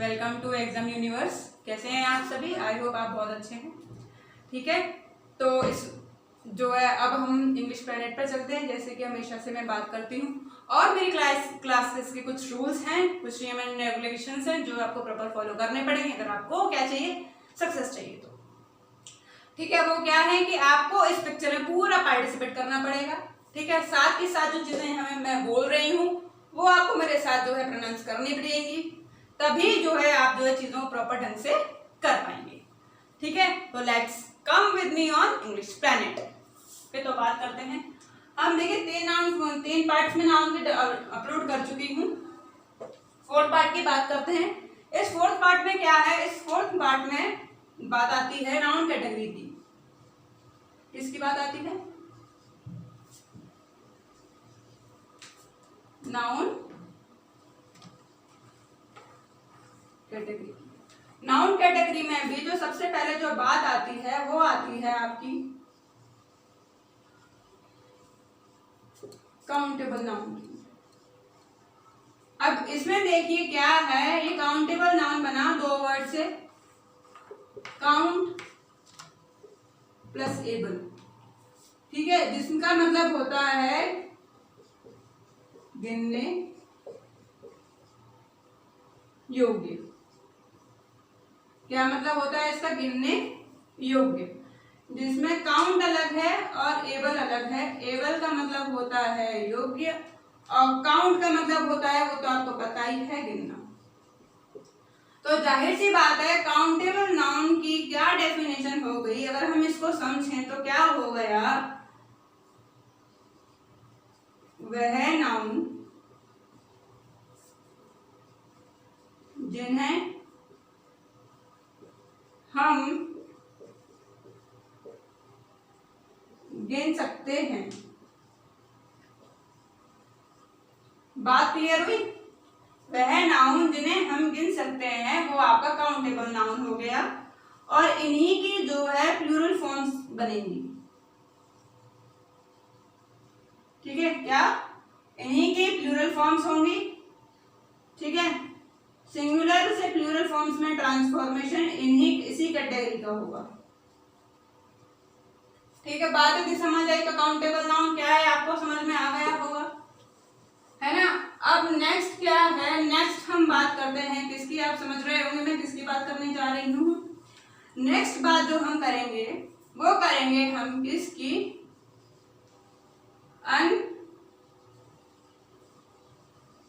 Welcome to exam universe. कैसे हैं आप सभी? आई होप आप बहुत अच्छे हैं। ठीक है, तो इस जो है अब हम इंग्लिश प्लैनेट पर चलते हैं। जैसे कि हमेशा से मैं बात करती हूँ, और मेरी क्लासेस के कुछ रूल्स हैं, कुछ नियम एंड रेगुलेशंस हैं जो आपको प्रॉपर फॉलो करने पड़ेंगे अगर आपको क्या चाहिए, सक्सेस चाहिए तो। ठीक है, वो क्या है कि आपको इस पिक्चर में पूरा पार्टिसिपेट करना पड़ेगा। ठीक है, साथ ही साथ जो चीजें हमें मैं बोल रही हूँ वो आपको मेरे साथ जो है प्रोनाउंस करनी पड़ेगी, तभी जो है आप जो है चीजों को प्रॉपर ढंग से कर पाएंगे। ठीक है, तो let's come with me on English planet पे। तो बात करते हैं हम। देखिए तीन पार्ट्स में नाउन के अपलोड कर चुकी हूँ। फोर्थ पार्ट की बात करते हैं। इस फोर्थ पार्ट में क्या है, इस फोर्थ पार्ट में बात आती है नाउन कैटेगरी की। किसकी बात आती है? Noun category. नाउन कैटेगरी में भी जो सबसे पहले जो बात आती है वो आती है आपकी काउंटेबल नाउन की। अब इसमें देखिए क्या है, ये काउंटेबल नाउन बना दो वर्ड से, काउंट प्लस एबल। ठीक है, जिसका मतलब होता है गिनने योग्य। क्या मतलब होता है इसका? गिनने योग्य, जिसमें काउंट अलग है और एबल अलग है। एबल का मतलब होता है योग्य और काउंट का मतलब होता है, वो तो आपको पता ही है, गिनना। तो जाहिर सी बात है काउंटेबल नाउन की क्या डेफिनेशन हो गई, अगर हम इसको समझें तो क्या हो गया, वह नाउन जिन्हें हम गिन सकते हैं। बात क्लियर हुई? वह नाउन जिन्हें हम गिन सकते हैं वो आपका काउंटेबल नाउन हो गया, और इन्हीं की जो है प्लूरल फॉर्म्स बनेंगी। ठीक है, क्या? इन्हीं की प्लूरल फॉर्म्स होंगी। ठीक है, सिंगुलर से प्लूरल फॉर्म्स में ट्रांसफॉर्मेशन इसी कैटेगरी का होगा। ठीक है, बात यदि समझ आई तो काउंटेबल नाउन क्या है आपको समझ में आ गया होगा, है ना। अब नेक्स्ट क्या है, नेक्स्ट हम बात करते हैं किसकी, आप समझ रहे होंगे मैं किसकी बात करने जा रही हूँ। नेक्स्ट बात जो हम करेंगे वो करेंगे हम किसकी,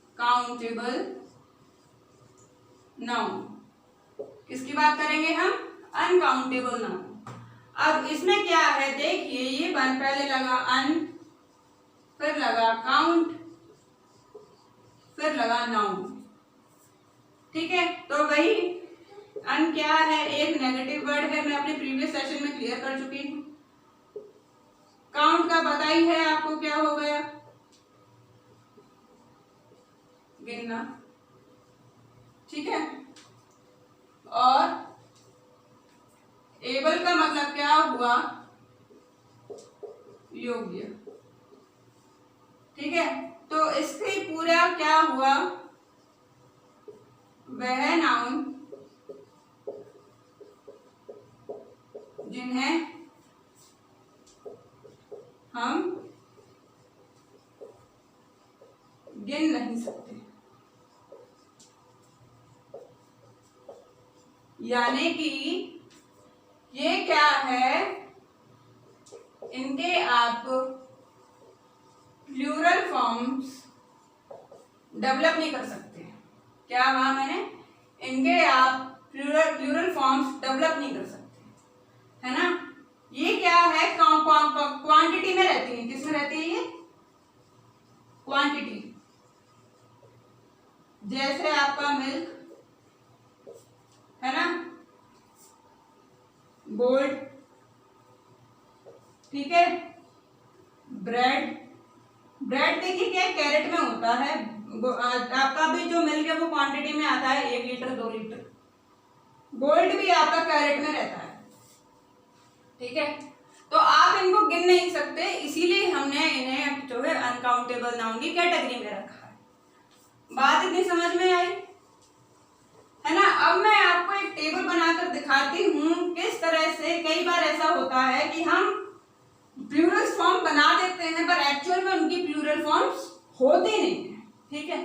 अनकाउंटेबल नाउन। किसकी बात करेंगे हम? Uncountable noun. अब इसमें क्या है, देखिए ये पहले लगा अन, फिर लगा काउंट, फिर लगा नाउन। ठीक है, तो वही अन क्या है, एक नेगेटिव वर्ड है, मैं अपने प्रीवियस सेशन में क्लियर कर चुकी हूँ। काउंट का पता ही है आपको क्या हो गया, गिनना। ठीक है, और एबल का मतलब क्या हुआ, योग्य। ठीक है, तो इसके पूरा क्या हुआ, वह नाउन जिन्हें हम गिन नहीं सकते। यानी कि ये क्या है, इनके आप प्लूरल फॉर्म्स डेवलप नहीं कर सकते। क्या कहा मैंने? इनके आप प्लूरल फॉर्म्स डेवलप नहीं कर सकते, है ना। ये क्या है, क्वांटिटी में रहती है। किस में रहती है ये? क्वांटिटी। जैसे आपका मिल्क, है ना, गोल्ड, ठीक है, ब्रेड। ब्रेड देखिए क्या कैरेट में होता है, आपका भी जो मिल्क है वो क्वांटिटी में आता है 1 लीटर 2 लीटर। गोल्ड भी आपका कैरेट में रहता है। ठीक है, तो आप इनको गिन नहीं सकते, इसीलिए हमने इन्हें जो है अनकाउंटेबल नाउन की कैटेगरी में रखा है। बात इतनी समझ में आई, है ना। अब मैं आपको एक टेबल बनाकर दिखाती हूँ किस तरह से कई बार ऐसा होता है कि हम प्लूरल फॉर्म बना देते हैं पर एक्चुअल में उनकी प्लूरल फॉर्म्स होती नहीं है। ठीक है,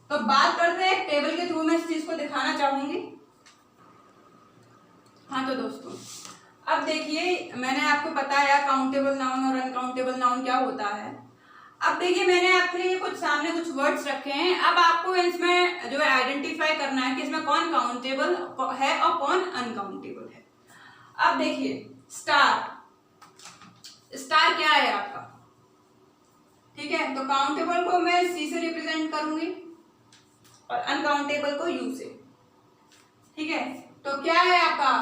तो बात करते हैं टेबल के थ्रू मैं इस चीज को दिखाना चाहूंगी। हाँ तो दोस्तों, अब देखिए मैंने आपको बताया काउंटेबल नाउन और अनकाउंटेबल नाउन क्या होता है। अब देखिए मैंने आपके लिए कुछ सामने कुछ वर्ड्स रखे हैं। अब आपको इसमें जो है आइडेंटिफाई करना है कि इसमें कौन काउंटेबल है और कौन अनकाउंटेबल है। अब देखिए स्टार, स्टार क्या है आपका, ठीक है, तो काउंटेबल को मैं सी से रिप्रेजेंट करूंगी और अनकाउंटेबल को यू से। ठीक है, तो क्या है आपका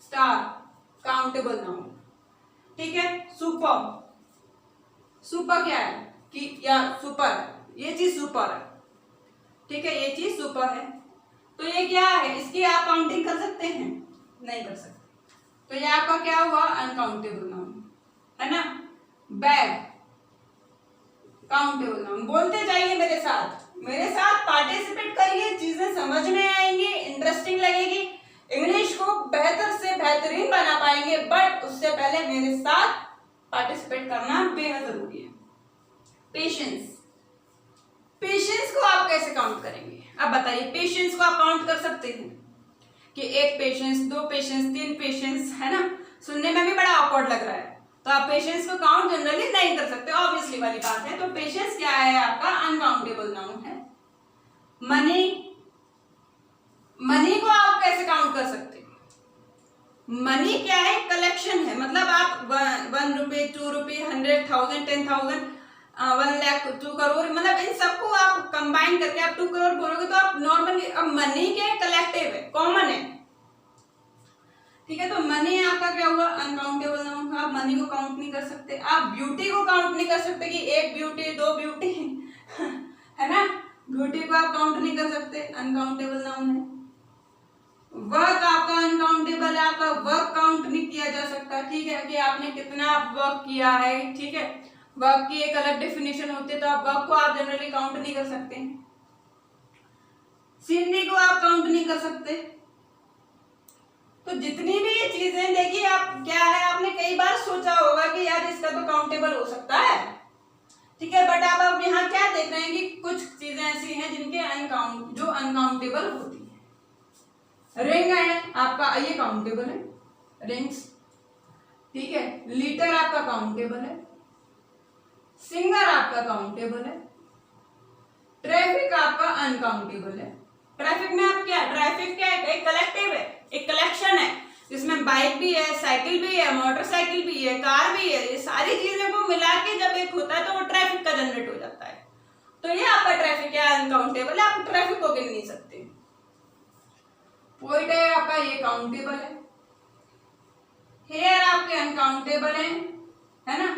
स्टार, काउंटेबल नाउन। ठीक है, सुपर, सुपर क्या है कि या सुपर, ये चीज सुपर है। ठीक है, ये चीज सुपर है, तो ये क्या है, इसकी आप काउंटिंग कर सकते हैं, नहीं कर सकते, तो ये आपका क्या हुआ अनकाउंटेबल नाउन, है ना। Bag, countable noun. बोलते जाइए मेरे साथ पार्टिसिपेट करिए, चीजें समझ में आएंगी, इंटरेस्टिंग लगेगी, इंग्लिश को बेहतर से बेहतरीन बना पाएंगे, बट उससे पहले मेरे साथ पार्टिसिपेट करना बेहद जरूरी है। पेशेंस, पेशेंस को आप कैसे काउंट करेंगे, अब बताइए। पेशेंस को आप काउंट कर सकते हैं कि एक पेशेंस, दो पेशेंस, तीन पेशेंस, है ना, सुनने में भी बड़ा ऑकवर्ड लग रहा है, तो आप पेशेंस को काउंट जनरली नहीं कर सकते, ऑब्वियसली वाली बात है। तो पेशेंस क्या है आपका अनकाउंटेबल नाउन है। मनी, मनी को आप कैसे काउंट कर सकते हैं, मनी क्या है, कलेक्शन है, मतलब आप 1 रुपये, 2 रुपये, 100,000, 10,000, 1 लाख, 2 करोड़, मतलब इन सबको आप कंबाइन करके आप 2 करोड़ बोलोगे तो आप नॉर्मली, अब मनी के कलेक्टिव है, कॉमन है। ठीक है, तो मनी आपका क्या हुआ अनकाउंटेबल नाउन, आप मनी को काउंट नहीं कर सकते। आप ब्यूटी को काउंट नहीं कर सकते कि एक ब्यूटी, दो ब्यूटी है ना, ब्यूटी को आप काउंट नहीं कर सकते, अनकाउंटेबल नाउन है। वर्क आपका अनकाउंटेबल है, आपका वर्क काउंट नहीं किया जा सकता। ठीक है, कि आपने कितना वर्क किया है, ठीक है, वर्क की एक अलग डेफिनेशन होती है, तो आप वर्क को आप जनरली काउंट नहीं कर सकते। सीनरी को आप काउंट नहीं कर सकते। तो जितनी भी ये चीजें देखिए, आप क्या है, आपने कई बार सोचा होगा कि यार इसका तो काउंटेबल हो सकता है, ठीक है, बट आप अब यहाँ क्या देख रहे हैं कि कुछ चीजें ऐसी हैं जिनके जो अनकाउंटेबल होती है। रिंग है आपका, ये काउंटेबल है, रिंग्स, ठीक है। लीटर आपका काउंटेबल है। सिंगर आपका काउंटेबल है। ट्रैफिक आपका अनकाउंटेबल है। ट्रैफिक में आप क्या, ट्रैफिक क्या है, एक कलेक्टिव है, एक कलेक्शन है, जिसमें बाइक भी है, साइकिल भी है, मोटरसाइकिल भी है, कार भी है, ये सारी चीजों को मिला के जब एक होता है तो वो ट्रैफिक का जनरेट हो जाता है। तो ये आपका ट्रैफिक है, अनकाउंटेबल है, आप ट्रैफिक को गिन नहीं सकते। पोइट है आपका, ये काउंटेबल है। हेयर आपके अनकाउंटेबल है ना।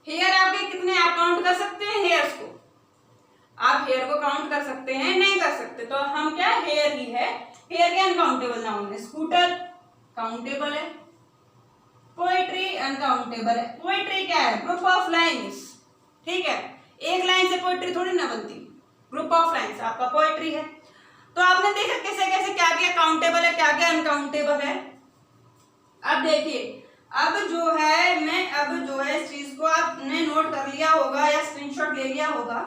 हेयर आपके कितने आप काउंट कर सकते हैं, हेयर्स को आप हेयर को काउंट कर सकते हैं, नहीं कर सकते, तो हम क्या, हेयर ही है, हेयर के अनकाउंटेबल नाउन है। स्कूटर काउंटेबल है। पोएट्री अनकाउंटेबल है। पोएट्री क्या है, ग्रुप ऑफ लाइन्स, ठीक है, एक लाइन से पोएट्री थोड़ी ना बनती, ग्रुप ऑफ लाइन्स आपका पोएट्री है। तो आपने देखा कैसे कैसे क्या क्या काउंटेबल है, क्या क्या अनकाउंटेबल है। अब देखिए, अब जो है इस चीज को आपने नोट कर लिया होगा या स्क्रीनशॉट ले लिया होगा,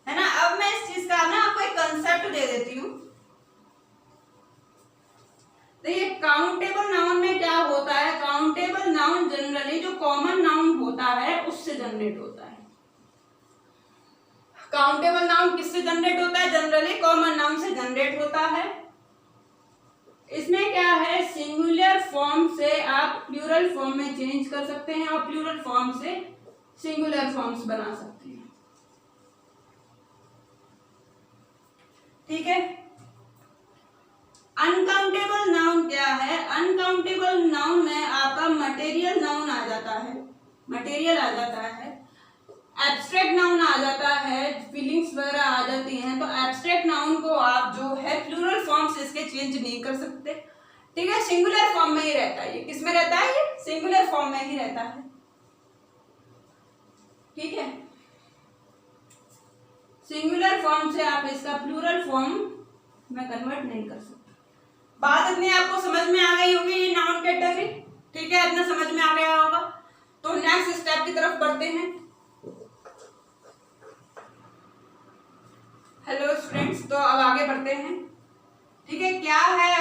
है ना। अब मैं इस चीज का ना आपको एक कंसेप्ट दे देती हूँ। देखिए काउंटेबल नाउन में क्या होता है, काउंटेबल नाउन जनरली जो कॉमन नाउन होता है उससे जनरेट होता है। काउंटेबल नाउन किससे जनरेट होता है, जनरली कॉमन नाउन से जनरेट होता है। इसमें क्या है, सिंगुलर फॉर्म से आप प्लूरल फॉर्म में चेंज कर सकते हैं और प्लूरल फॉर्म से सिंगुलर फॉर्म्स बना सकते हैं, ठीक है। अनकाउंटेबल नाउन क्या है, अनकाउंटेबल नाउन में आपका मटेरियल नाउन आ जाता है, मटेरियल आ जाता है, एब्स्ट्रैक्ट नाउन आ जाता है, फीलिंग्स वगैरह आ जाती हैं। तो एब्स्ट्रैक्ट नाउन को आप जो है प्लूरल फॉर्म से इसके चेंज नहीं कर सकते, ठीक है, सिंगुलर फॉर्म में ही रहता है। ये किस में रहता है, ये सिंगुलर फॉर्म में ही रहता है, ठीक है। सिंगुलर फॉर्म से आप इसका प्लूरल फॉर्म मैं कन्वर्ट नहीं कर सकता। बात इतनी आपको समझ में आ गई होगी, ये नाउन कैटेगरी, ठीक है, इतना समझ में आ गया होगा। तो नेक्स्ट स्टेप की तरफ बढ़ते हैं। हेलो स्टूडेंट्स, तो अब आगे बढ़ते हैं, ठीक है। क्या है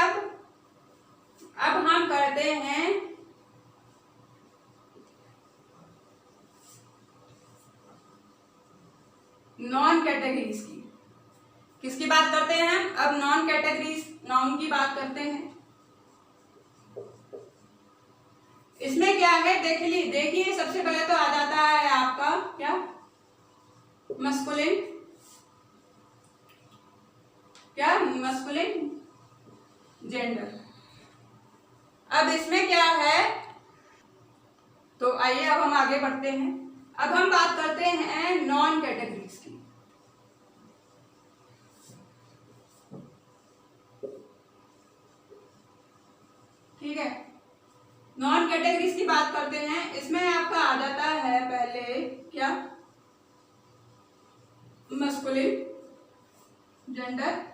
अब हम करते हैं नॉन कैटेगरीज की। किसकी बात करते हैं हम? अब नॉन कैटेगरीज नाउन की बात करते हैं। इसमें क्या है, देखिए सबसे पहले तो आ जाता है आपका क्या, मस्कुलिन, क्या, मस्कुलिन जेंडर। अब इसमें क्या है, तो आइए अब हम आगे बढ़ते हैं। अब हम बात करते हैं नॉन कैटेगरीज की। ठीक है, नॉन कैटेगरीज की बात करते हैं। इसमें आपका आ जाता है पहले क्या, मस्कुलिन जेंडर।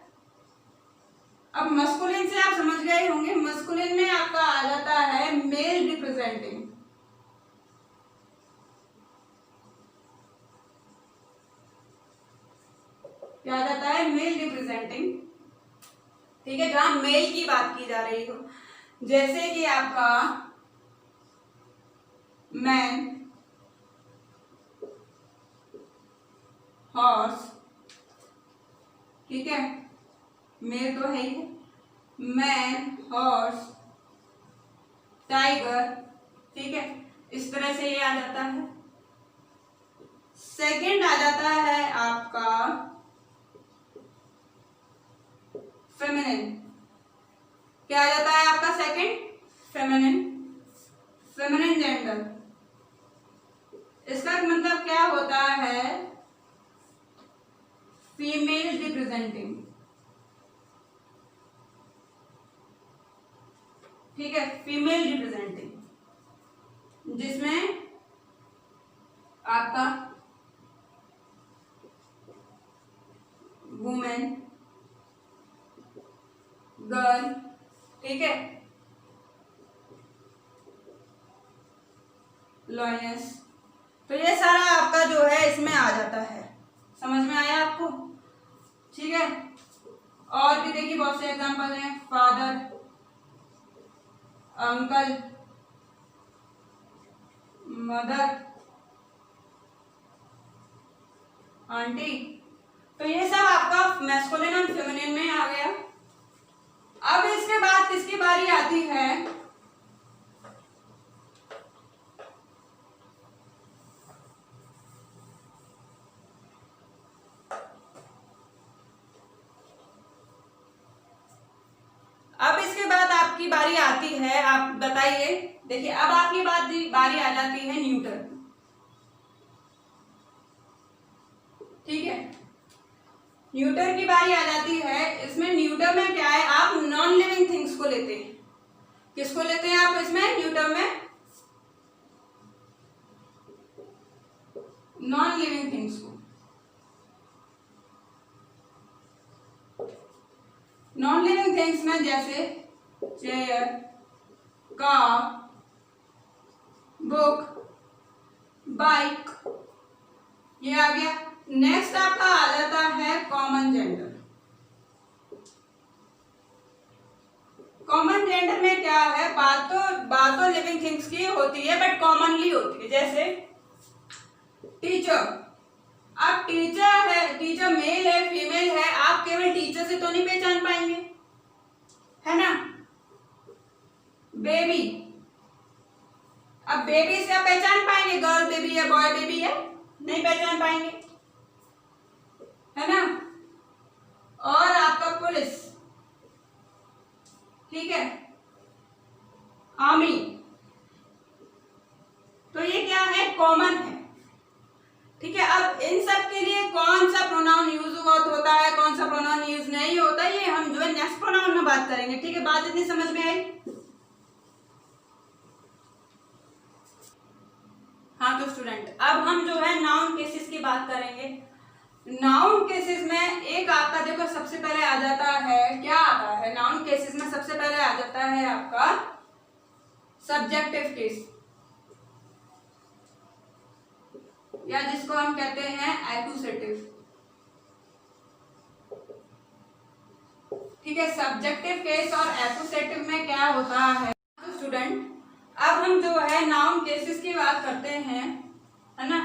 अब मस्कुलिन से आप समझ गए होंगे, मस्कुलिन में आपका आ जाता है मेल रिप्रेजेंटिंग। क्या आ जाता है, मेल रिप्रेजेंटिंग, ठीक है, जहां मेल की बात की जा रही हो, जैसे कि आपका मैन, हॉर्स, ठीक है, मेल तो है ही, मैन, हॉर्स, टाइगर, ठीक है, इस तरह से ये आ जाता है। सेकंड आ जाता है आपका फेमिनिन। क्या आ जाता है आपका सेकंड, फेमिनिन, फेमिनिन जेंडर। इसका मतलब क्या होता है, फीमेल रिप्रेजेंटिंग, ठीक है, फीमेल रिप्रेजेंटिंग, जिसमें आपका वुमेन, गर्ल, ठीक है, लॉयनेस, तो ये सारा आपका जो है इसमें आ जाता है। समझ में आया आपको? ठीक है, और भी देखिए बहुत से एग्जांपल हैं, फादर, अंकल, मदर, आंटी, तो ये सब आपका मैस्कुलिन और फेमिनिन में आ गया। अब इसके बाद किसकी बारी आती है, अब इसके बाद आपकी बारी आती है, आप बताइए, देखिए अब आपकी बारी आ जाती है न्यूटर, ठीक है, न्यूटर की बारी आ जाती है। इसमें न्यूटर में क्या है, आप नॉन लिविंग थिंग्स को लेते हैं। किसको लेते हैं आप इसमें, न्यूटर में नॉन लिविंग थिंग्स को। नॉन लिविंग थिंग्स में जैसे चेयर, कार, बुक, बाइक, ये आ गया। नेक्स्ट आपका आ जाता है कॉमन जेंडर। कॉमन जेंडर में क्या है, बात तो लिविंग थिंग्स की होती है बट कॉमनली होती है, जैसे टीचर। अब टीचर है, टीचर मेल है, फीमेल है, आप केवल टीचर से तो नहीं पहचान पाएंगे, है ना। बेबी, अब बेबी से आप पहचान पाएंगे, गर्ल बेबी है, बॉय बेबी है, नहीं पहचान पाएंगे, है ना। और आपका पुलिस, ठीक है, आर्मी, तो ये क्या है, कॉमन है, ठीक है। अब इन सब के लिए कौन सा प्रोनाउन यूज होता है, कौन सा प्रोनाउन यूज नहीं होता, ये हम जो है नेक्स्ट प्रोनाउन में बात करेंगे, ठीक है। बात इतनी समझ में आई? हाँ तो स्टूडेंट, अब हम जो है नाउन केसेस की बात करेंगे। नाउन केसेस में एक आपका देखो सबसे पहले आ जाता है, क्या आता है नाउन केसेस में सबसे पहले आ जाता है आपका सब्जेक्टिव केस, या जिसको हम कहते हैं एक्यूसेटिव। ठीक है, सब्जेक्टिव केस और एक्यूसेटिव में क्या होता है तो स्टूडेंट, अब हम जो है नाउन केसेस की बात करते हैं, है ना।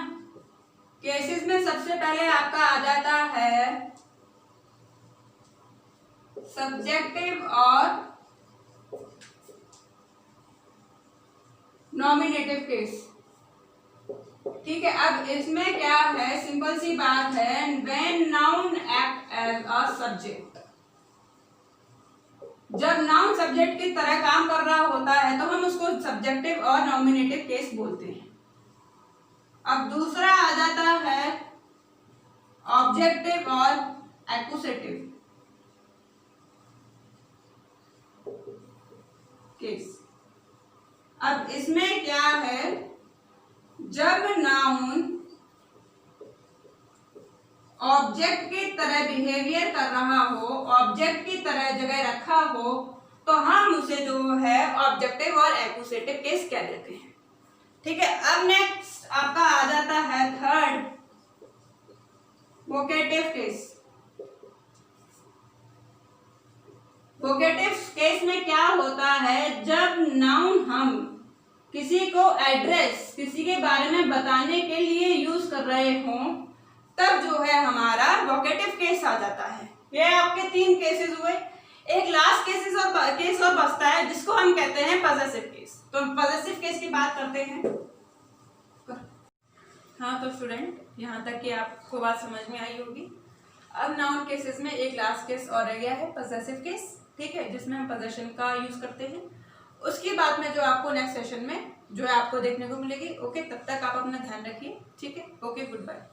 केसेस में सबसे पहले आपका आ जाता है सब्जेक्टिव और नॉमिनेटिव केस। ठीक है, अब इसमें क्या है, सिंपल सी बात है, when noun act as a subject, जब नाउन सब्जेक्ट की तरह काम कर रहा होता है तो हम उसको सब्जेक्टिव और नॉमिनेटिव केस बोलते हैं। अब दूसरा आ जाता है ऑब्जेक्टिव और एक्यूसेटिव केस। अब इसमें क्या है, जब नाउन ऑब्जेक्ट की तरह बिहेवियर कर रहा हो, ऑब्जेक्ट की तरह जगह रखा हो, तो हम उसे जो है ऑब्जेक्टिव और एक्यूसेटिव केस कह देते हैं। ठीक है, अब नेक्स्ट आपका आ जाता है third vocative case. Vocative case में क्या होता है, जब नाउन हम किसी को एड्रेस, किसी के बारे में बताने के लिए यूज कर रहे हों, तब जो है हमारा वोकेटिव केस आ जाता है। ये आपके 3 केसेस हुए। एक लास्ट केस और बचता है जिसको हम कहते हैं पजेसिव केस। तो पजेसिव केस की बात करते हैं। हाँ तो स्टूडेंट, यहाँ तक कि आपको बात समझ में आई होगी। अब नाउन केसेस में एक लास्ट केस और रह गया है, पजेसिव केस। ठीक है, जिसमें हम पोजेशन का यूज करते हैं। उसकी बात में जो आपको नेक्स्ट सेशन में जो है आपको देखने को मिलेगी। ओके, तब तक आप अपना ध्यान रखिए। ठीक है, ओके, गुड बाय।